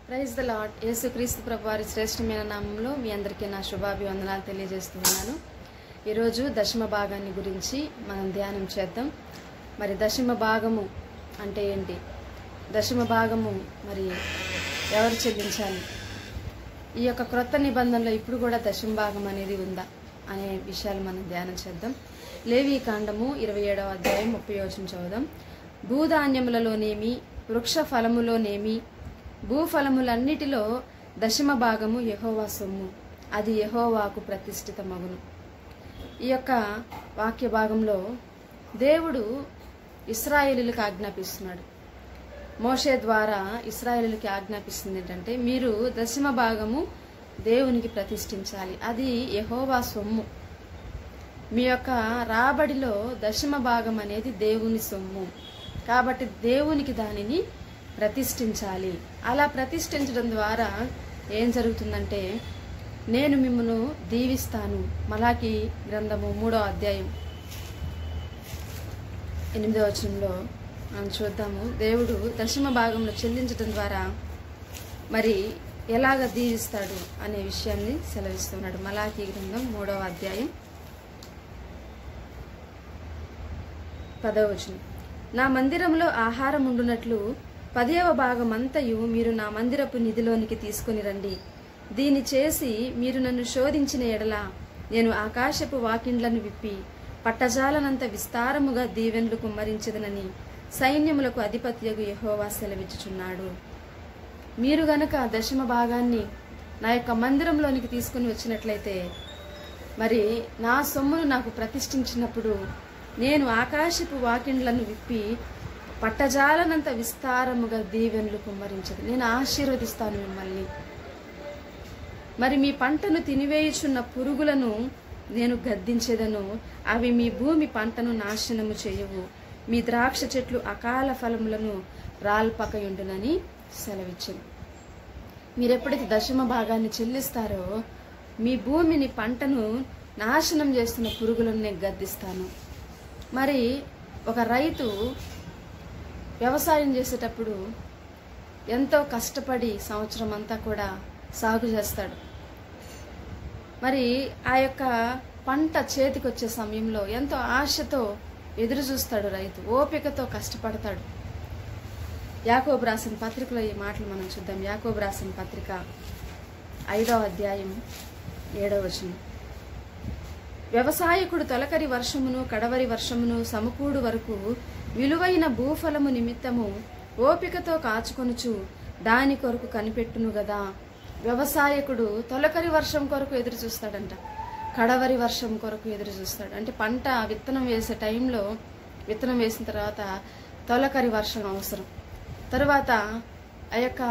Praise the lord. యేసుక్రీస్తు ప్రభువారి శ్రేష్టమైన నామంలో మీ అందరికీ నా శుభాభివందనాలు తెలియజేస్తున్నాను. ఈరోజు దశమ భాగాన్ని గురించి మనం ధ్యానం చేద్దాం. మరి దశమ భాగము అంటే ఏంటి, దశమ భాగము మరి ఎవరు చెల్లించాలి, ఈ యొక్క క్రొత్త నిబంధనలో ఇప్పుడు కూడా దశమ భాగం అనేది ఉందా అనే విషయాలు మనం ధ్యానం చేద్దాం. లేవీ కాండము 27వ అధ్యాయం 30వ వచనం చదువుదాం. భూధాన్యములలోనేమి వృక్ష ఫలములోనేమి భూఫలములన్నిటిలో దశమ భాగము యెహోవా సొమ్ము, అది యెహోవాకు ప్రతిష్ఠితమగును. ఈ యొక్క వాక్య భాగంలో దేవుడు ఇశ్రాయేలీయులకు ఆజ్ఞాపిస్తున్నాడు. మోషే ద్వారా ఇశ్రాయేలీయులకి ఆజ్ఞాపిస్తుంది ఏంటంటే, మీరు దశమ భాగము దేవునికి ప్రతిష్ఠించాలి, అది యెహోవా సొమ్ము. మీ యొక్క రాబడిలో దశమ భాగం అనేది దేవుని సొమ్ము కాబట్టి దేవునికి దానిని ప్రతిష్ఠించాలి. అలా ప్రతిష్ఠించడం ద్వారా ఏం జరుగుతుందంటే, నేను మిమ్మల్ని దీవిస్తాను. మలాకి గ్రంథము 3వ అధ్యాయం 8వ వచనంలో మనం చూద్దాము. దేవుడు దశమ భాగంలో చెల్లించడం ద్వారా మరి ఎలాగ దీవిస్తాడు అనే విషయాన్ని సెలవిస్తున్నాడు. మలాకి గ్రంథం 3వ అధ్యాయం 10వ వచనం. నా మందిరంలో ఆహారం ఉండునట్లు 10వ భాగమంతయు మీరు నా మందిరపు నిధిలోనికి తీసుకుని రండి. దీని చేసి మీరు నన్ను శోధించిన ఎడల నేను ఆకాశపు వాకిండ్లను విప్పి పట్టజాలనంత విస్తారముగా దీవెన్లు కుమ్మరించదనని సైన్యములకు అధిపత్యగు యెహోవా సెలవిచ్చుచున్నాడు. మీరు గనక దశమ భాగాన్ని నా యొక్క మందిరంలోనికి తీసుకుని వచ్చినట్లయితే, మరి నా సొమ్మును నాకు ప్రతిష్ఠించినప్పుడు నేను ఆకాశపు వాకిండ్లను విప్పి పట్టజాలనంత విస్తారముగా దీవెన్లు కుమ్మరించదు. నేను ఆశీర్వదిస్తాను మిమ్మల్ని. మరి మీ పంటను తినివేయుచున్న పురుగులను నేను గద్దించేదను, అవి మీ భూమి పంటను నాశనము చేయవు. మీ ద్రాక్ష చెట్లు అకాల ఫలములను రాల్పకయుండునని సెలవిచ్చింది. మీరెప్పుడైతే దశమ భాగాన్ని చెల్లిస్తారో మీ భూమిని పంటను నాశనం చేస్తున్న పురుగులను నేను గద్దిస్తాను. మరి ఒక రైతు వ్యవసాయం చేసేటప్పుడు ఎంతో కష్టపడి సంవత్సరం అంతా కూడా సాగు చేస్తాడు. మరి ఆ యొక్క పంట చేతికి వచ్చే సమయంలో ఎంతో ఆశతో ఎదురు చూస్తాడు రైతు, ఓపికతో కష్టపడతాడు. యాకోబు రాసిన పత్రికలో ఈ మాటలు మనం చూద్దాం. యాకోబు రాసిన పత్రిక 5వ అధ్యాయం 7వ వచనం. వ్యవసాయకుడు తొలకరి వర్షమును కడవరి వర్షమును సమకూడు వరకు విలువైన భూఫలము నిమిత్తము ఓపికతో కాచుకొనుచు దాని కొరకు కనిపెట్టును గదా. వ్యవసాయకుడు తొలకరి వర్షం కొరకు ఎదురు చూస్తాడంట, కడవరి వర్షం కొరకు ఎదురు చూస్తాడు. అంటే పంట విత్తనం వేసే టైంలో విత్తనం వేసిన తర్వాత తొలకరి వర్షం అవసరం. తర్వాత ఆ యొక్క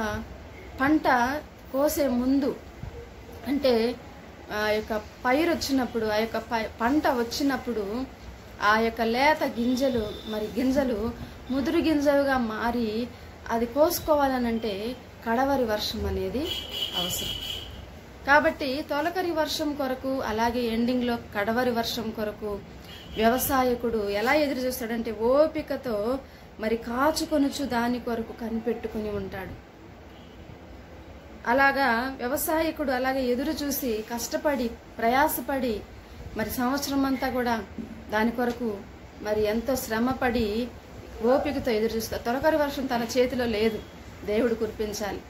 పంట కోసే ముందు, అంటే ఆ యొక్క పైరు వచ్చినప్పుడు, ఆ యొక్క పంట వచ్చినప్పుడు ఆ యొక్క లేత గింజలు గింజలు ముదురు గింజలుగా మారి అది కోసుకోవాలనంటే కడవరి వర్షం అనేది అవసరం. కాబట్టి తొలకరి వర్షం కొరకు, అలాగే ఎండింగ్లో కడవరి వర్షం కొరకు వ్యవసాయకుడు ఎలా ఎదురు చూస్తాడంటే ఓపికతో మరి కాచుకొనుచు దాని కొరకు కనిపెట్టుకుని ఉంటాడు. అలాగా వ్యవసాయకుడు అలాగే ఎదురు చూసి కష్టపడి ప్రయాసపడి మరి సంవత్సరం అంతా కూడా దాని కొరకు మరి ఎంతో శ్రమపడి ఓపికతో ఎదురు చూస్తారు. తొలకరి వర్షం తన చేతిలో లేదు, దేవుడు కురిపించాలి.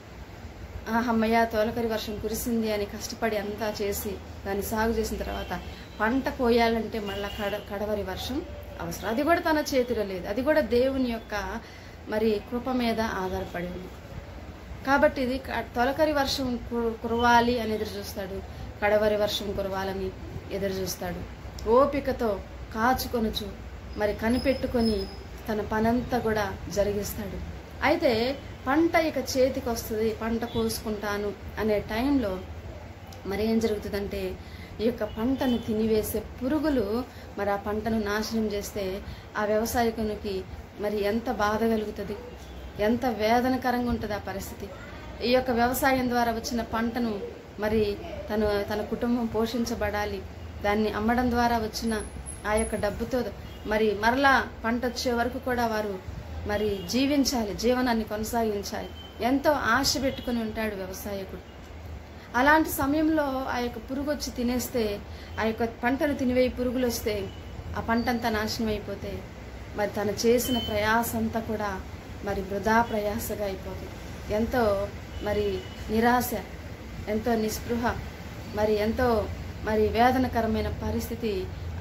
అమ్మయ్య తొలకరి వర్షం కురిసింది అని కష్టపడి అంతా చేసి దాన్ని సాగు చేసిన తర్వాత పంట కోయాలంటే మళ్ళా కడవరి వర్షం అవసరం. అది కూడా తన చేతిలో లేదు, అది కూడా దేవుని యొక్క మరి కృప మీద ఆధారపడి ఉంది. కాబట్టి ఇది తొలకరి వర్షం కురవాలి అని ఎదురు చూస్తాడు, కడవరి వర్షం కురవాలని ఎదురు చూస్తాడు. ఓపికతో కాచుకొనుచు మరి కనిపెట్టుకొని తన పనంతా కూడా జరిగిస్తాడు. అయితే పంట ఇక చేతికి వస్తుంది, పంట కోసుకుంటాను అనే టైంలో మరి ఏం జరుగుతుందంటే, ఈ యొక్క పంటను తినివేసే పురుగులు మరి ఆ పంటను నాశనం చేస్తే ఆ వ్యవసాయకునికి మరి ఎంత బాధ కలుగుతుంది, ఎంత వేదనకరంగా ఉంటుంది ఆ పరిస్థితి. ఈ యొక్క వ్యవసాయం ద్వారా వచ్చిన పంటను మరి తన కుటుంబం పోషించబడాలి, దాన్ని అమ్మడం ద్వారా వచ్చిన ఆ యొక్క డబ్బుతో మరి మరలా పంట వచ్చే వరకు కూడా వారు మరి జీవించాలి, జీవనాన్ని కొనసాగించాలి. ఎంతో ఆశ పెట్టుకుని ఉంటాడు వ్యవసాయకుడు. అలాంటి సమయంలో ఆ యొక్క పురుగు వచ్చి తినేస్తే, ఆ యొక్క పంటను తినివేయి పురుగులు వస్తే ఆ పంట అంతా నాశనం అయిపోతే మరి తను చేసిన ప్రయాస అంతా కూడా మరి వృధా ప్రయాసగా అయిపోతుంది. ఎంతో మరి నిరాశ, ఎంతో నిస్పృహ, మరి ఎంతో మరి వేదనకరమైన పరిస్థితి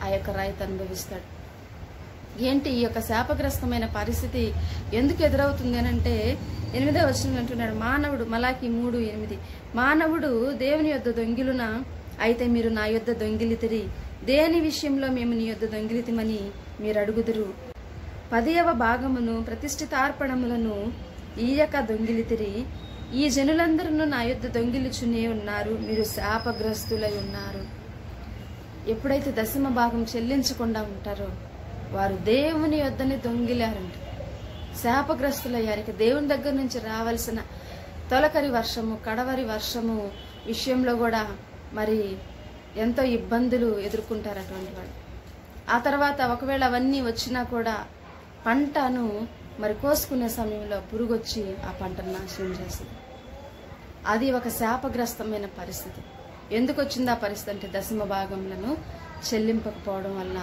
ఆ యొక్క రైతు అనుభవిస్తాడు. ఏంటి ఈ యొక్క శాపగ్రస్తమైన పరిస్థితి ఎందుకు ఎదురవుతుంది అని అంటే 8వ వచనం అంటున్నాడు, మానవుడు, మలాకి 3:8, మానవుడు దేవుని యొద్ద దొంగిలున, అయితే మీరు నా యొద్ద దొంగిలితిరి, దేని విషయంలో మేము నీ యొద్ద దొంగిలితిమని మీరు అడుగుదురు. 10వ భాగమును ప్రతిష్ఠితార్పణములను ఈయక దొంగిలితిరి, ఈ జనులందరూ నా యొద్ద దొంగిలుచునే ఉన్నారు, మీరు శాపగ్రస్తులై ఉన్నారు. ఎప్పుడైతే 10వ భాగం చెల్లించకుండా ఉంటారో వారు దేవుని యొద్దనే దొంగిలారంట, శాపగ్రస్తులయ్యారు. ఇక దేవుని దగ్గర నుంచి రావాల్సిన తొలకరి వర్షము, కడవరి వర్షము విషయంలో కూడా మరి ఎంతో ఇబ్బందులు ఎదుర్కొంటారు అటువంటి వాళ్ళు. ఆ తర్వాత ఒకవేళ అవన్నీ వచ్చినా కూడా పంటను మరి కోసుకునే సమయంలో పురుగొచ్చి ఆ పంటను నాశనం చేస్తుంది. అది ఒక శాపగ్రస్తమైన పరిస్థితి. ఎందుకు వచ్చింది ఆ పరిస్థితి అంటే 10వ భాగములను చెల్లింపకపోవడం వల్ల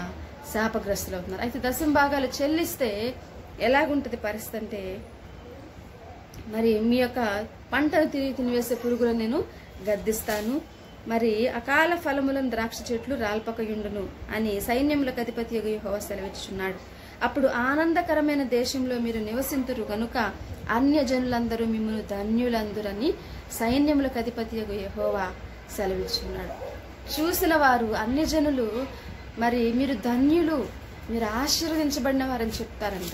శాపగ్రస్తులు అవుతున్నారు. అయితే 10వ భాగాలు చెల్లిస్తే ఎలాగుంటుంది పరిస్థితి అంటే, మరి మీ యొక్క పంటను తినివేసే పురుగులను నేను గద్దిస్తాను, మరి అకాల ఫలములను ద్రాక్ష చెట్లు రాల్పకయుండును అని సైన్యములకు అధిపతి యెహోవా సెలవిచ్చుచున్నాడు. అప్పుడు ఆనందకరమైన దేశంలో మీరు నివసింతురు గనుక అన్యజనులందరూ మిమ్మల్ని ధన్యులందురని సైన్యములకు అధిపతి యెహోవా సెలవిచ్చున్నాడు. చూసిన వారు అన్యజనులు మరి మీరు ధన్యులు, మీరు ఆశీర్వదించబడిన వారని చెప్తారంట.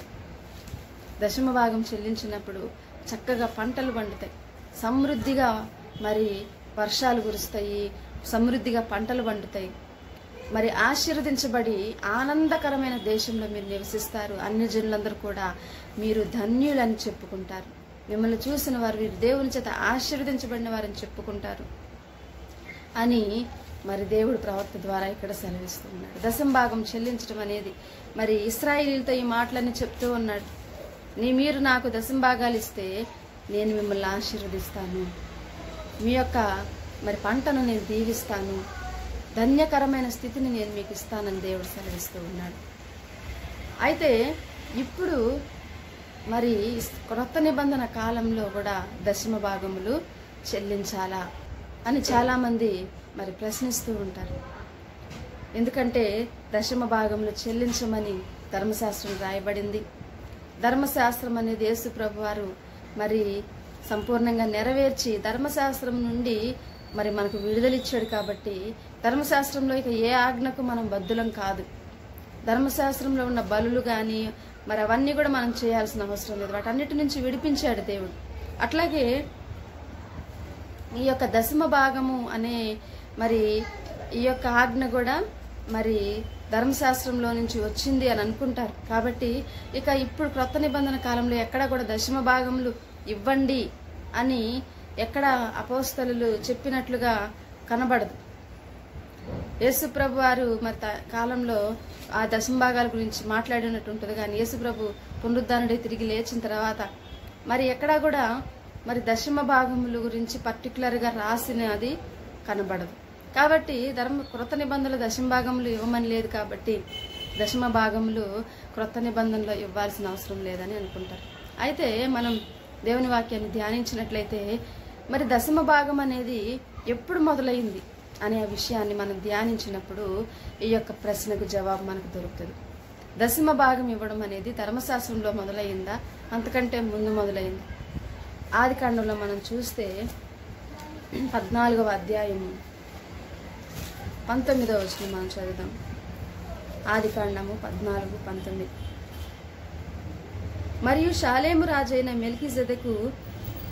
10వ భాగం చెల్లించినప్పుడు చక్కగా పంటలు పండుతాయి, సమృద్ధిగా మరి వర్షాలు కురుస్తాయి, సమృద్ధిగా పంటలు పండుతాయి, మరి ఆశీర్వదించబడి ఆనందకరమైన దేశంలో మీరు నివసిస్తారు. అన్ని జనులందరూ కూడా మీరు ధన్యులని చెప్పుకుంటారు. మిమ్మల్ని చూసిన వారు వీరు దేవుని చేత ఆశీర్వదించబడిన వారని చెప్పుకుంటారు అని మరి దేవుడు ప్రవక్త ద్వారా ఇక్కడ సెలవిస్తూ ఉన్నాడు. 10వ భాగం చెల్లించడం అనేది మరి ఇశ్రాయేలీయులతో ఈ మాటలన్నీ చెప్తూ ఉన్నాడు. మీరు నాకు 10వ భాగాలు ఇస్తే నేను మిమ్మల్ని ఆశీర్వదిస్తాను, మీ యొక్క మరి పంటను నేను దీవిస్తాను, ధన్యకరమైన స్థితిని నేను మీకు ఇస్తానని దేవుడు సెలవిస్తూ ఉన్నాడు. అయితే ఇప్పుడు మరి క్రొత్త నిబంధన కాలంలో కూడా 10వ భాగములు చెల్లించాలా అని చాలామంది మరి ప్రశ్నిస్తూ ఉంటారు. ఎందుకంటే 10వ భాగములు చెల్లించమని ధర్మశాస్త్రం రాయబడింది. ధర్మశాస్త్రం అనేది యేసు ప్రభు వారు మరి సంపూర్ణంగా నెరవేర్చి ధర్మశాస్త్రం నుండి మరి మనకు విడుదలిచ్చాడు. కాబట్టి ధర్మశాస్త్రంలో ఇక ఏ ఆజ్ఞకు మనం బద్ధులం కాదు. ధర్మశాస్త్రంలో ఉన్న బలులు కానీ మరి అవన్నీ కూడా మనం చేయాల్సిన అవసరం లేదు, వాటన్నిటి నుంచి విడిపించాడు దేవుడు. అట్లాగే ఈ యొక్క 10వ భాగము అనే మరి ఈ యొక్క ఆజ్ఞ కూడా మరి ధర్మశాస్త్రంలో నుంచి వచ్చింది అని అనుకుంటారు. కాబట్టి ఇక ఇప్పుడు క్రొత్త నిబంధన కాలంలో ఎక్కడ కూడా 10వ భాగములు ఇవ్వండి అని ఎక్కడ అపోస్తలులు చెప్పినట్లుగా కనబడదు. యేసుప్రభు వారు మరి కాలంలో ఆ 10వ భాగాల గురించి మాట్లాడినట్టు ఉంటుంది, కానీ యేసుప్రభు పునరుద్ధానుడై తిరిగి లేచిన తర్వాత మరి ఎక్కడా కూడా మరి 10వ భాగముల గురించి పర్టికులర్గా రాసినది కనబడదు. కాబట్టి క్రొత్త నిబంధనలు 10వ భాగములు ఇవ్వమని లేదు, కాబట్టి 10వ భాగములు క్రొత్త నిబంధనలో ఇవ్వాల్సిన అవసరం లేదని అనుకుంటారు. అయితే మనం దేవుని వాక్యాన్ని ధ్యానించినట్లయితే మరి 10వ భాగం అనేది ఎప్పుడు మొదలైంది అనే విషయాన్ని మనం ధ్యానించినప్పుడు ఈ యొక్క ప్రశ్నకు జవాబు మనకు దొరుకుతుంది. 10వ భాగం ఇవ్వడం అనేది ధర్మశాస్త్రంలో మొదలైందా, అంతకంటే ముందు మొదలైంది? ఆదికాండంలో మనం చూస్తే 14వ అధ్యాయము 19వ వచనం మనం చదువుదాం. ఆదికాండము 14:19. మరియు షాలేము రాజైన మెల్కీజెదెకు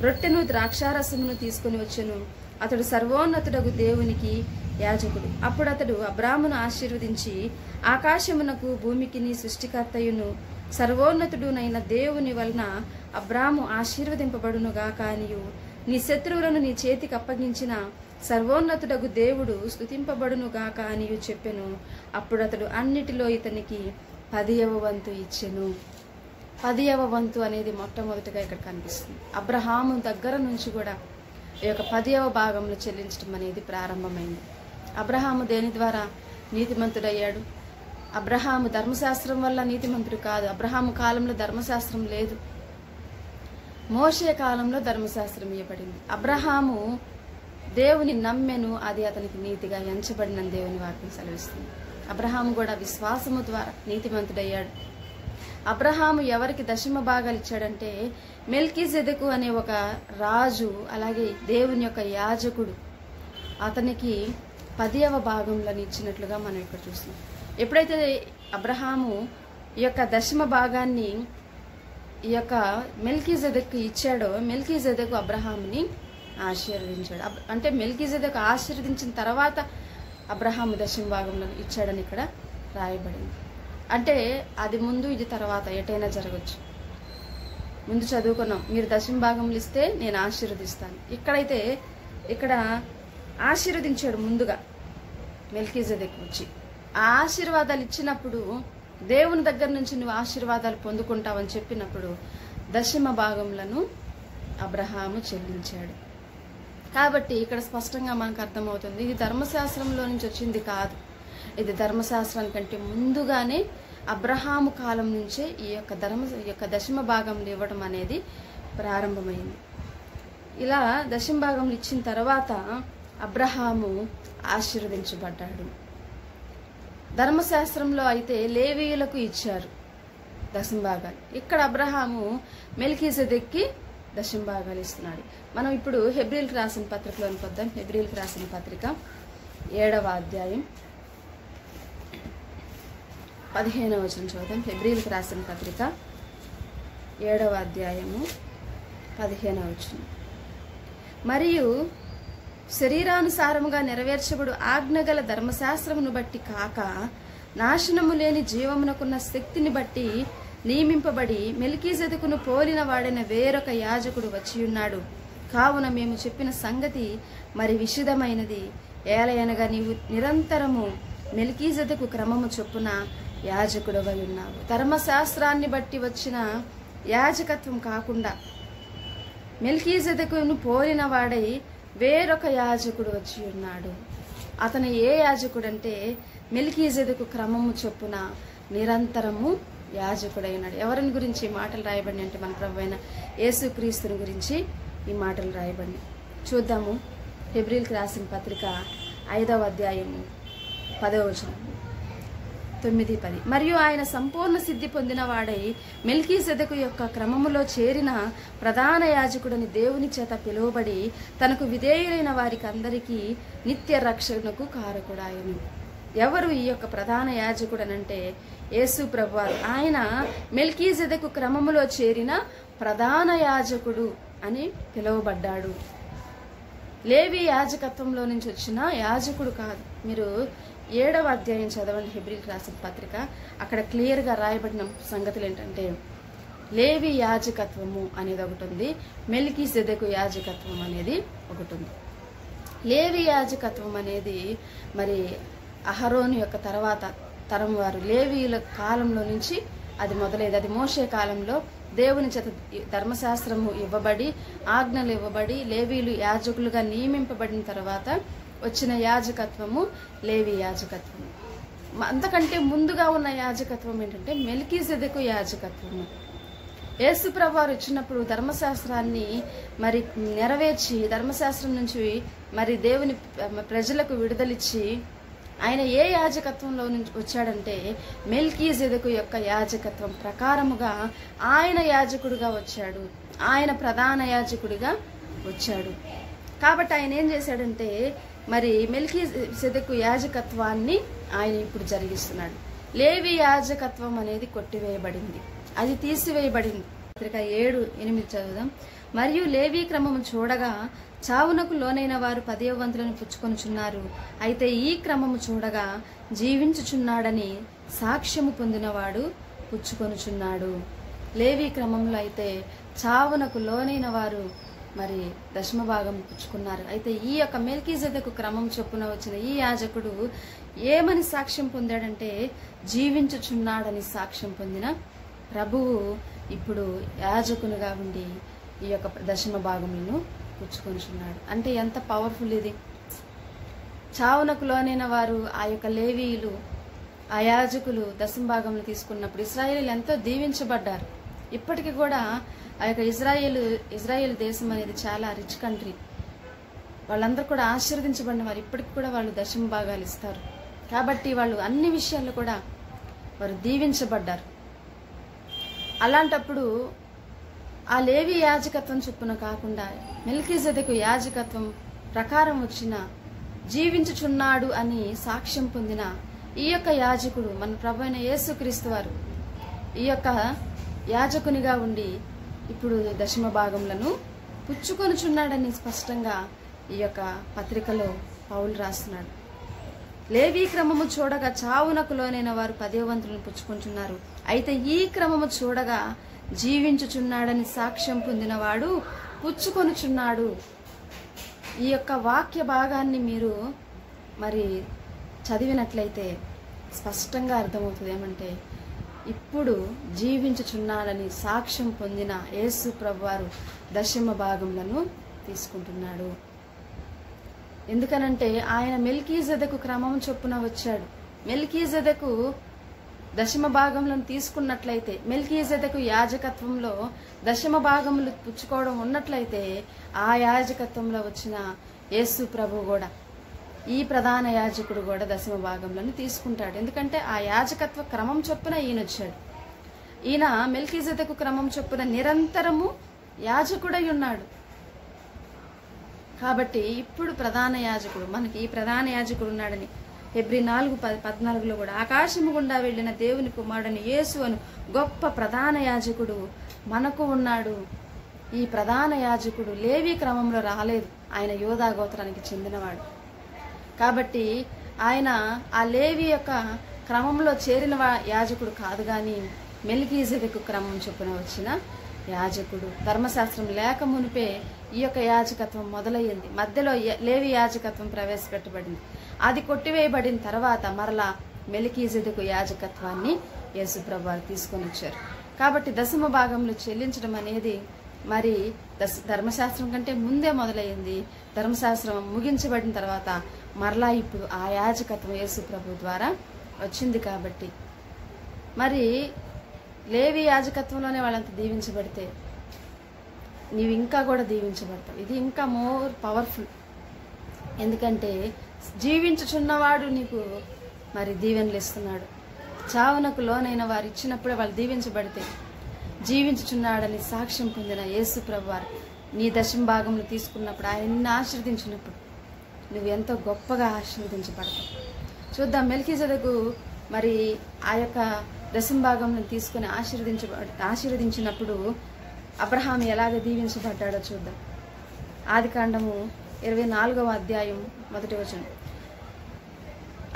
రొట్టెను ద్రాక్షారసమును తీసుకుని వచ్చెను. అతడు సర్వోన్నతుడగు దేవునికి యాజకుడు. అప్పుడు అతడు అబ్రామును ఆశీర్వదించి, ఆకాశమునకు భూమికిని సృష్టికర్తయును సర్వోన్నతుడునైన దేవుని వలన అబ్రాము ఆశీర్వదింపబడునుగాక అనియు, నీ శత్రువులను నీ చేతికి అప్పగించిన సర్వోన్నతుడగు దేవుడు స్తుతింపబడునుగాక అనియు చెప్పెను. అప్పుడు అతడు అన్నిటిలో ఇతనికి 10వ వంతు ఇచ్చెను. 10వ వంతు అనేది మొట్టమొదటిగా ఇక్కడ కనిపిస్తుంది. అబ్రహాము దగ్గర నుంచి కూడా ఈ యొక్క 10వ భాగంలో చెల్లించడం అనేది ప్రారంభమైంది. అబ్రహాము దేని ద్వారా నీతిమంతుడయ్యాడు? అబ్రహాము ధర్మశాస్త్రం వల్ల నీతిమంతుడు కాదు. అబ్రహాము కాలంలో ధర్మశాస్త్రం లేదు. మోషే కాలంలో ధర్మశాస్త్రం ఇవ్వబడింది. అబ్రహాము దేవుని నమ్మెను, అది అతనికి నీతిగా ఎంచబడిన దేవుని వాక్యం సెలవిస్తుంది. అబ్రహాము కూడా విశ్వాసము ద్వారా నీతిమంతుడయ్యాడు. అబ్రహాము ఎవరికి దశమ భాగాలు ఇచ్చాడంటే మెల్కీజెదెకు అనే ఒక రాజు, అలాగే దేవుని యొక్క యాజకుడు అతనికి 10వ భాగంలో ఇచ్చినట్లుగా మనం ఇక్కడ చూస్తున్నాం. ఎప్పుడైతే అబ్రహాము ఈ యొక్క దశమ భాగాన్ని ఈ యొక్క మెల్కీజెదెకు ఇచ్చాడో, మెల్కీజెదెకు అబ్రహాముని ఆశీర్వదించాడు. అంటే మెల్కీజెదెకు ఆశీర్వదించిన తర్వాత అబ్రహాము దశమ భాగంలో ఇచ్చాడని ఇక్కడ రాయబడింది. అంటే అది ముందు, ఇది తర్వాత, ఎటైనా జరగచ్చు. ముందు చదువుకున్నాం, మీరు దశమ భాగంలో ఇస్తే నేను ఆశీర్వదిస్తాను. ఇక్కడైతే ఇక్కడ ఆశీర్వదించాడు ముందుగా మెల్కీజెదెకు వచ్చి. ఆ ఆశీర్వాదాలు ఇచ్చినప్పుడు దేవుని దగ్గర నుంచి నువ్వు ఆశీర్వాదాలు పొందుకుంటావని చెప్పినప్పుడు దశమ భాగంలను అబ్రహాము చెల్లించాడు. కాబట్టి ఇక్కడ స్పష్టంగా మనకు అర్థమవుతుంది, ఇది ధర్మశాస్త్రంలో నుంచి వచ్చింది కాదు. ఇది ధర్మశాస్త్రానికంటే ముందుగానే అబ్రహాము కాలం నుంచే ఈ యొక్క దశమ భాగంలో ఇవ్వడం అనేది ప్రారంభమైంది. ఇలా దశమ భాగంలో ఇచ్చిన తర్వాత అబ్రహాము ఆశీర్వదించబడ్డాడు. ధర్మశాస్త్రంలో అయితే లేవీయులకు ఇచ్చారు దశమ భాగాలు. ఇక్కడ అబ్రహాము మెల్కీజెదెక్కి దశమ భాగాలు ఇస్తున్నాడు. మనం ఇప్పుడు హెబ్రీలకు రాసిన పత్రికలోనికి వద్దాం. హెబ్రీలకు రాసిన పత్రిక 7వ అధ్యాయం 15వ వచనం చదువుతాం. హెబ్రీలకు రాసిన పత్రిక 7వ అధ్యాయము 15వ వచనం. మరియు శరీరానుసారముగా నెరవేర్చబడు ఆజ్ఞగల ధర్మశాస్త్రమును బట్టి కాక, నాశనము లేని జీవమునకున్న శక్తిని బట్టి నియమింపబడి మెల్కీజెదెకును పోలిన వాడైన వేరొక యాజకుడు వచ్చియున్నాడు. కావున మేము చెప్పిన సంగతి మరి విశుద్ధమైనది. ఏలయనగా నీవు నిరంతరము మెల్కీజెదెకు క్రమము చొప్పున యాజకుడవై ఉన్నావు. ధర్మశాస్త్రాన్ని బట్టి వచ్చిన యాజకత్వం కాకుండా మెల్కీజెదెకును పోలిన వాడై వేరొక యాజకుడు వచ్చి ఉన్నాడు. అతను ఏ యాజకుడు అంటే మెల్కీజెదెకు క్రమము చొప్పున నిరంతరము యాజకుడై ఉన్నాడు. ఎవరిని గురించి ఈ మాటలు రాయబడి అంటే మన ప్రభువైన యేసుక్రీస్తుని గురించి ఈ మాటలు రాయబడి. చూద్దాము. హెబ్రీలకు రాసిన పత్రిక 5వ అధ్యాయము 10వ వచనం 9-10. మరియు ఆయన సంపూర్ణ సిద్ధి పొందిన వాడై మెల్కీజెదెకు యొక్క క్రమములో చేరిన ప్రధాన యాజకుడని దేవుని చేత పిలువబడి తనకు విధేయులైన వారికి అందరికీ నిత్య రక్షణకు కారకుడాయను. ఎవరు ఈ యొక్క ప్రధాన యాజకుడనంటే యేసు ప్రభువారు. ఆయన మెల్కీజెదెకు క్రమములో చేరిన ప్రధాన యాజకుడు అని పిలువబడ్డాడు. లేవి యాజకత్వంలో నుంచి వచ్చిన యాజకుడు కాదు. మీరు 7వ అధ్యాయం చదవండి హెబ్రీలకు రాసిన పత్రిక. అక్కడ క్లియర్గా రాయబడిన సంగతులు ఏంటంటే లేవి యాజకత్వము అనేది ఒకటి ఉంది, మెల్కీజెదెకు యాజకత్వం అనేది ఒకటి ఉంది. లేవి యాజకత్వం అనేది మరి అహరోను యొక్క తర్వాత తరం వారు లేవీయుల కాలంలో నుంచి అది మొదలైంది. అది మోషే కాలంలో దేవుని చేత ధర్మశాస్త్రము ఇవ్వబడి, ఆజ్ఞలు ఇవ్వబడి, లేవీయులు యాజకులుగా నియమింపబడిన తర్వాత వచ్చిన యాజకత్వము లేవి యాజకత్వము. అంతకంటే ముందుగా ఉన్న యాజకత్వం ఏంటంటే మెల్కీజెదెకు యాజకత్వము. యేసు ప్రభువారు వచ్చినప్పుడు ధర్మశాస్త్రాన్ని మరి నెరవేర్చి, ధర్మశాస్త్రం నుంచి మరి దేవుని ప్రజలకు విడుదలిచ్చి ఆయన ఏ యాజకత్వంలో నుంచి వచ్చాడంటే మెల్కీజెదెకు యొక్క యాజకత్వం ప్రకారముగా ఆయన యాజకుడిగా వచ్చాడు. ఆయన ప్రధాన యాజకుడిగా వచ్చాడు. కాబట్టి ఆయన ఏం చేశాడంటే మరి మెల్కీజెదెకు యాజకత్వాన్ని ఆయన ఇప్పుడు జరిగిస్తున్నాడు. లేవి యాజకత్వం అనేది కొట్టివేయబడింది, అది తీసివేయబడింది. పత్రిక 7-8 చదువుదాం. మరియు లేవీ క్రమము చూడగా చావునకు లోనైన వారు 10వ వంతులను పుచ్చుకొనుచున్నారు. అయితే ఈ క్రమము చూడగా జీవించుచున్నాడని సాక్ష్యము పొందినవాడు పుచ్చుకొనుచున్నాడు. లేవీ క్రమంలో అయితే చావునకు లోనైన వారు మరి దశమ భాగం పుచ్చుకున్నారు. అయితే ఈ యొక్క మెల్కీజెదెకు క్రమం చొప్పున వచ్చిన ఈ యాజకుడు ఏమని సాక్ష్యం పొందాడంటే జీవించుచున్నాడని సాక్ష్యం పొందిన ప్రభువు ఇప్పుడు యాజకునిగా ఉండి ఈ యొక్క దశమ భాగములను పుచ్చుకొనిచున్నాడు. అంటే ఎంత పవర్ఫుల్ ఇది. చావునకు లోనైన వారు ఆ యొక్క లేవీయులు, ఆ యాజకులు దశమ భాగములు తీసుకున్నప్పుడు ఇశ్రాయేలీలు ఎంతో దీవించబడ్డారు. ఇప్పటికీ కూడా ఆ యొక్క ఇజ్రాయేల్ దేశం అనేది చాలా రిచ్ కంట్రీ. వాళ్ళందరూ కూడా ఆశీర్వదించబడిన వారు. ఇప్పటికి కూడా వాళ్ళు దశమ భాగాలు ఇస్తారు. కాబట్టి వాళ్ళు అన్ని విషయాల్లో కూడా వారు దీవించబడ్డారు. అలాంటప్పుడు ఆ లేవి యాజకత్వం చొప్పున కాకుండా మెల్కీజెదెకు యాజకత్వం ప్రకారం వచ్చిన జీవించుచున్నాడు అని సాక్ష్యం పొందిన ఈ యొక్క యాజకుడు మన ప్రభువైన యేసుక్రీస్తు వారు ఈ యొక్క యాజకునిగా ఉండి ఇప్పుడు దశమ భాగములను పుచ్చుకొనుచున్నాడని స్పష్టంగా ఈ యొక్క పత్రికలో పౌలు రాస్తున్నాడు. లేవీ క్రమము చూడగా చావునకు లోనైన వారు 10వ వంతులను పుచ్చుకుంటున్నారు. అయితే ఈ క్రమము చూడగా జీవించుచున్నాడని సాక్ష్యం పొందినవాడు పుచ్చుకొనుచున్నాడు. ఈ యొక్క వాక్య భాగాన్ని మీరు మరి చదివినట్లయితే స్పష్టంగా అర్థమవుతుంది. ఏమంటే ఇప్పుడు జీవించుచున్నాడని సాక్ష్యం పొందిన యేసు ప్రభువారు దశమ భాగములను తీసుకుంటున్నాడు. ఎందుకనంటే ఆయన మెల్కీజెదెకు క్రమం చొప్పున వచ్చాడు. మెల్కీజెదెకు దశమ భాగములను తీసుకున్నట్లయితే, మెల్కీజెదెకు యాజకత్వంలో దశమ భాగములు పుచ్చుకోవడం ఉన్నట్లయితే ఆ యాజకత్వంలో వచ్చిన యేసు ప్రభు కూడా, ఈ ప్రధాన యాజకుడు కూడా దశమ భాగములను తీసుకుంటాడు. ఎందుకంటే ఆ యాజకత్వ క్రమం చొప్పున ఈయన వచ్చాడు. ఈయన మెల్కీజెదెకు క్రమం చొప్పున నిరంతరము యాజకుడై ఉన్నాడు. కాబట్టి ఇప్పుడు ప్రధాన యాజకుడు, మనకి ఈ ప్రధాన యాజకుడు ఉన్నాడని హెబ్రీ 4:14 కూడా ఆకాశము గుండా వెళ్లిన దేవుని కుమారుడని యేసు అను గొప్ప ప్రధాన యాజకుడు మనకు ఉన్నాడు. ఈ ప్రధాన యాజకుడు లేవీ క్రమంలో రాలేదు. ఆయన యోధా గోత్రానికి చెందినవాడు. కాబట్టి ఆయన ఆ లేవీ యొక్క క్రమంలో చేరిన యాజకుడు కాదు, కానీ మెల్కీజెదెకు క్రమం చొప్పున వచ్చిన యాజకుడు. ధర్మశాస్త్రం లేక మునిపే ఈ యొక్క యాజకత్వం మొదలయ్యింది. మధ్యలో లేవి యాజకత్వం ప్రవేశపెట్టబడింది. అది కొట్టివేయబడిన తర్వాత మరలా మెల్కీజెదెకు యాజకత్వాన్ని యేసుప్రభు వారు తీసుకొని వచ్చారు. కాబట్టి దశమ భాగంలో చెల్లించడం అనేది మరి ధర్మశాస్త్రం కంటే ముందే మొదలయ్యింది. ధర్మశాస్త్రం ముగించబడిన తర్వాత మరలా ఇప్పుడు ఆ యాజకత్వం యేసుప్రభు ద్వారా వచ్చింది. కాబట్టి మరి లేవి యాజకత్వంలోనే వాళ్ళంతా దీవించబడితే నీవు ఇంకా కూడా దీవించబడతావు. ఇది ఇంకా మోర్ పవర్ఫుల్. ఎందుకంటే జీవించుచున్నవాడు నీకు మరి దీవెనలు ఇస్తున్నాడు. చావునకు లోనైన వారు ఇచ్చినప్పుడే వాళ్ళు దీవించబడితే, జీవించుచున్నాడని సాక్ష్యం పొందిన యేసు ప్రభు వారు నీ దశమ భాగంలో తీసుకున్నప్పుడు, ఆయన నిన్ను ఆశీర్వదించినప్పుడు నువ్వు ఎంతో గొప్పగా ఆశీర్వదించబడతావు. చూద్దాం, మెల్కీజెదెకు మరి ఆ యొక్క దశమ భాగంలో తీసుకుని ఆశీర్వదించినప్పుడు అబ్రహాం ఎలాగ దీవించబడ్డాడో చూద్దాం. ఆదికాండము 24వ అధ్యాయం 1వ వచనం.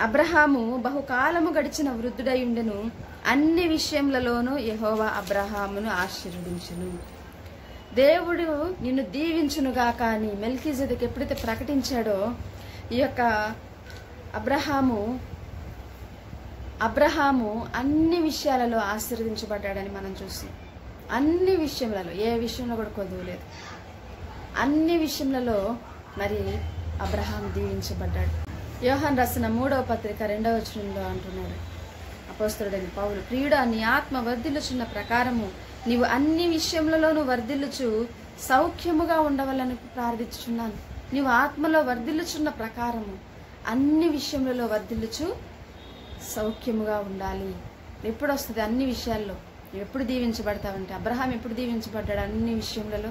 అబ్రహాము బహుకాలము గడిచిన వృద్ధుడై ఉండెను, అన్ని విషయములలోనూ యెహోవా అబ్రహామును ఆశీర్వదించును. దేవుడు నిన్ను దీవించునుగాక అని మెల్కీజెదెకు ఎప్పుడైతే ప్రకటించాడో, ఈ యొక్క అబ్రహాము అన్ని విషయాలలో ఆశీర్వదించబడ్డాడని మనం చూస్తాం. అన్ని విషయములలో, ఏ విషయంలో కూడా కొదువలేదు. అన్ని విషయములలో మరి అబ్రహాం దీవించబడ్డాడు. యోహాను రాసిన 3వ పత్రిక 2వ వచనంలో అంటున్నాడు అపోస్తలుడైన పౌలు, ప్రియుడా, నీ ఆత్మ వర్ధిల్లుచున్న ప్రకారము నీవు అన్ని విషయములలోనూ వర్ధిల్లుచు సౌఖ్యముగా ఉండవాలని ప్రార్థించుచున్నాను. నీవు ఆత్మలో వర్ధిల్లుచున్న ప్రకారము అన్ని విషయములలో వర్ధిల్లుచు సౌఖ్యముగా ఉండాలి. ఎప్పుడు వస్తుంది? అన్ని విషయాల్లో. నువ్వు ఎప్పుడు దీవించబడతావంటే, అబ్రహాం ఎప్పుడు దీవించబడ్డాడు అన్ని విషయములలో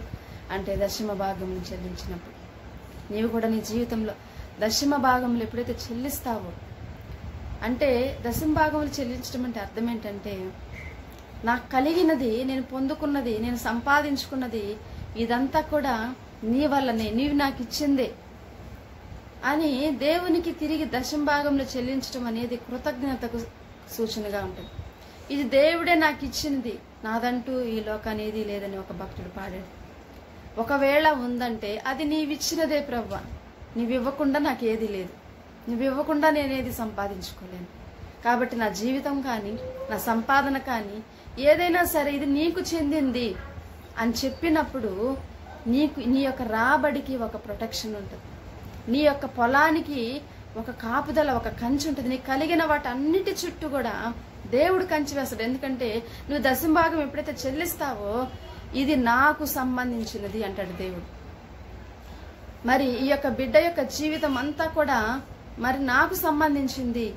అంటే దశమ భాగం చెల్లించినప్పుడు. నీవు కూడా నీ జీవితంలో దశమ భాగములు ఎప్పుడైతే చెల్లిస్తావో, అంటే దశమ భాగములు చెల్లించడం అంటే అర్థం ఏంటంటే, నాకు కలిగినది, నేను పొందుకున్నది, నేను సంపాదించుకున్నది ఇదంతా కూడా నీ వల్లనే, నీవు నాకు ఇచ్చిందే అని దేవునికి తిరిగి దశమ భాగంలో చెల్లించడం అనేది కృతజ్ఞతకు సూచనగా ఉంటుంది. ఇది దేవుడే నాకు ఇచ్చినది, నాదంటూ ఈ లోకానేది లేదని ఒక భక్తుడు పాడాడు. ఒకవేళ ఉందంటే అది నీవిచ్చినదే ప్రభువా, నీవివ్వకుండా నాకేది లేదు, నువ్వివ్వకుండా నేనేది సంపాదించుకోలేను. కాబట్టి నా జీవితం కానీ, నా సంపాదన కానీ ఏదైనా సరే ఇది నీకు చెందింది అని చెప్పినప్పుడు నీ యొక్క రాబడికి ఒక ప్రొటెక్షన్ ఉంటుంది, నీ యొక్క పొలానికి ఒక కాపుదల, ఒక కంచి ఉంటుంది. నీకు కలిగిన వాటి అన్నిటి చుట్టూ కూడా దేవుడు కంచి వేస్తాడు. ఎందుకంటే నువ్వు దశంభాగం ఎప్పుడైతే చెల్లిస్తావో ఇది నాకు సంబంధించినది అంటాడు దేవుడు. మరి ఈ యొక్క బిడ్డ యొక్క జీవితం అంతా కూడా మరి నాకు సంబంధించింది,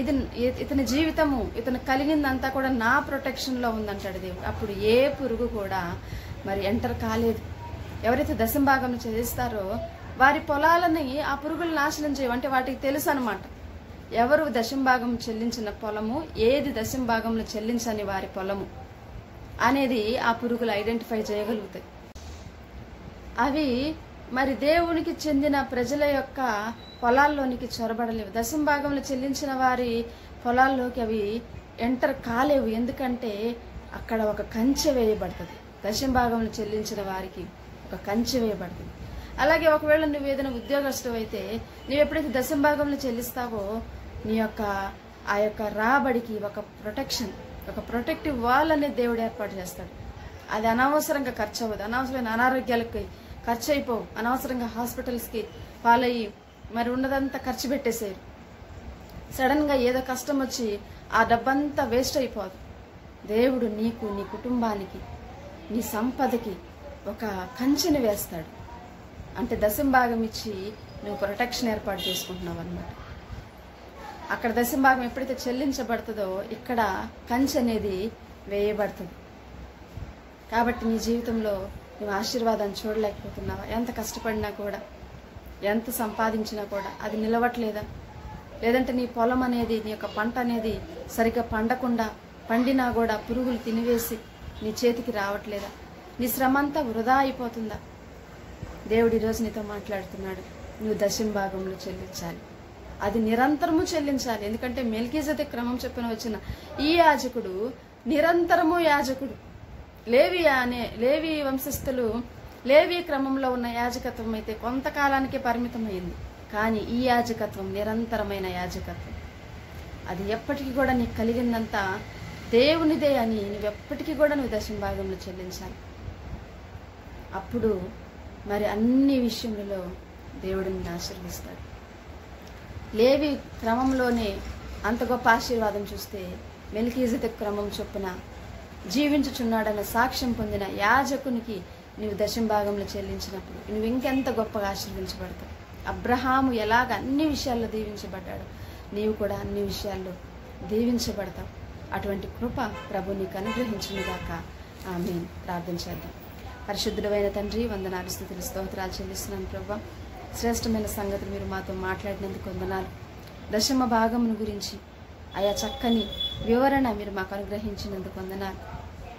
ఇది ఇతని జీవితము, ఇతను కలిగిందంతా కూడా నా ప్రొటెక్షన్ లో ఉందంటాడు దేవుడు. అప్పుడు ఏ పురుగు కూడా మరి ఎంటర్ కాలేదు. ఎవరైతే దశంభాగం చెల్లిస్తారో వారి పొలాలని ఆ పురుగులు నాశనం చేయవు. అంటే వాటికి తెలుసు అనమాట ఎవరు దశంభాగం చెల్లించిన పొలము, ఏది దశంభాగంలో చెల్లించని వారి పొలము అనేది ఆ పురుగులు ఐడెంటిఫై చేయగలుగుతాయి. అవి మరి దేవునికి చెందిన ప్రజల యొక్క పొలాల్లోనికి చొరబడలేవు. దశంభాగంలో చెల్లించిన వారి పొలాల్లోకి అవి ఎంటర్ కాలేవు. ఎందుకంటే అక్కడ ఒక కంచె వేయబడుతుంది. దశంభాగంలో చెల్లించిన వారికి ఒక కంచె వేయబడుతుంది. అలాగే ఒకవేళ నువ్వు ఏదైనా ఉద్యోగస్తువు అయితే నువ్వు ఎప్పుడైతే దశంభాగంలో చెల్లిస్తావో నీ యొక్క ఆ యొక్క రాబడికి ఒక ప్రొటెక్షన్, ఒక ప్రొటెక్టివ్ వాల్ అనేది దేవుడు ఏర్పాటు చేస్తాడు. అది అనవసరంగా ఖర్చు అవ్వదు, అనవసరమైన అనారోగ్యాలకి ఖర్చు అయిపోవు, అనవసరంగా హాస్పిటల్స్కి పాలయ్యి మరి ఉన్నదంతా ఖర్చు పెట్టేసేరు. సడన్ గా ఏదో కష్టం వచ్చి ఆ డబ్బంతా వేస్ట్ అయిపోదు. దేవుడు నీకు, నీ కుటుంబానికి, నీ సంపదకి ఒక కంచెని వేస్తాడు. అంటే దశంభాగం ఇచ్చి నువ్వు ప్రొటెక్షన్ ఏర్పాటు చేసుకుంటున్నావు అన్నమాట. అక్కడ దశంభాగం ఎప్పుడైతే చెల్లించబడుతుందో ఇక్కడ కంచె అనేది వేయబడుతుంది. కాబట్టి నీ జీవితంలో నువ్వు ఆశీర్వాదాన్ని చూడలేకపోతున్నావా? ఎంత కష్టపడినా కూడా, ఎంత సంపాదించినా కూడా అది నిలవట్లేదా? లేదంటే నీ పొలం అనేది, నీ యొక్క పంట అనేది సరిగ్గా పండకుండా, పండినా కూడా పురుగులు తినివేసి నీ చేతికి రావట్లేదా? నీ శ్రమ అంతా వృధా అయిపోతుందా? దేవుడు ఈరోజు నీతో మాట్లాడుతున్నాడు. నువ్వు దశంభాగంలో చెల్లించాలి, అది నిరంతరము చెల్లించాలి. ఎందుకంటే మెల్కీజెదెకు క్రమం చొప్పున వచ్చిన ఈ యాజకుడు నిరంతరము యాజకుడు. లేవి వంశస్థులు లేవి క్రమంలో ఉన్న యాజకత్వం అయితే కొంతకాలానికే పరిమితమైంది. కానీ ఈ యాజకత్వం నిరంతరమైన యాజకత్వం. అది ఎప్పటికీ కూడా నీకు కలిగిందంతా దేవునిదే అని నువ్వెప్పటికీ కూడా నువ్వు దశంభాగంలో చెల్లించాలి. అప్పుడు మరి అన్ని విషయములలో దేవుడు నిన్ను ఆశీర్వదిస్తాడు. లేవి క్రమంలోనే అంత గొప్ప ఆశీర్వాదం చూస్తే మెల్కీజెదెకు క్రమం చొప్పున జీవించుచున్నాడన్న సాక్ష్యం పొందిన యాజకునికి నువ్వు దశంభాగంలో చెల్లించినప్పుడు నువ్వు ఇంకెంత గొప్పగా ఆశీర్వించబడతావు. అబ్రహాము ఎలాగ అన్ని విషయాల్లో దీవించబడ్డాడు, నీవు కూడా అన్ని విషయాల్లో దీవించబడతావు. అటువంటి కృప ప్రభు నీకు అనుగ్రహించునుగాక. ఆమేన్. ప్రార్థన చేద్దాం. పరిశుద్ధుడైన తండ్రి, వందనాలు, స్తుతులు, స్తోత్రాలు చెల్లిస్తున్నాను ప్రభా. శ్రేష్టమైన సంగతులు మీరు మాతో మాట్లాడినందుకు వందనాలు. దశమ భాగమును గురించి ఆయా చక్కని వివరణ మీరు మాకు అనుగ్రహించినందుకు వందనాలు.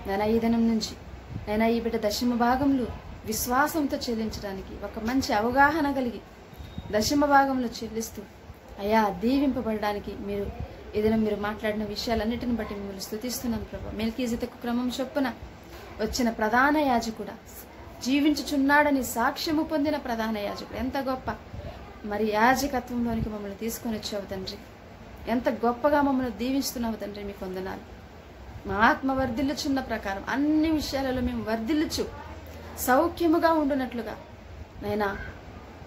నేను ఈ దినం నుంచి ఈ బిడ్డ దశమ భాగంలో విశ్వాసంతో చెల్లించడానికి ఒక మంచి అవగాహన కలిగి దశమ భాగంలో చెల్లిస్తూ అయా దీవింపబడడానికి మీరు ఏదైనా మీరు మాట్లాడిన విషయాలన్నిటిని బట్టి మిమ్మల్ని స్తుతిస్తున్నాను ప్రభా. మెల్కీజెదెకు క్రమం చొప్పున వచ్చిన ప్రధాన యాజకుడా, జీవించుచున్నాడని సాక్ష్యము పొందిన ప్రధాన యాజకుడు, ఎంత గొప్ప మరి యాజకత్వంలోనికి మమ్మల్ని తీసుకొని వచ్చావు తండ్రి. ఎంత గొప్పగా మమ్మల్ని దీవిస్తున్నావు తండ్రి, మీకు వందనాలు. మా ఆత్మ వర్ధిల్లుచున్న ప్రకారం అన్ని విషయాలలో మేము వర్ధిల్లుచు సౌఖ్యముగా ఉండునట్లుగా నైనా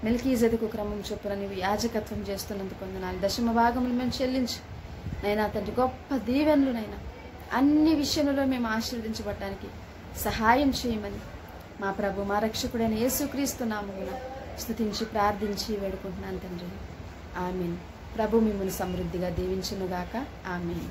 మెల్కీజెదెకు క్రమం చొప్పున నీవు యాజకత్వం చేస్తున్నందుకు వందనాలు. దశమ భాగములు మేము చెల్లించు నైనా తండ్రి. గొప్ప దీవెనలు నైనా అన్ని విషయంలో మేము ఆశీర్వదించబడడానికి సహాయం చేయమని మా ప్రభు, మా రక్షకుడైన యేసుక్రీస్తు నామమున స్తుతించి ప్రార్థించి వేడుకుంటున్నాను తండ్రి. ఆమేన్. ప్రభు మిమ్మల్ని సమృద్ధిగా దీవించునుగాక. ఆమేన్.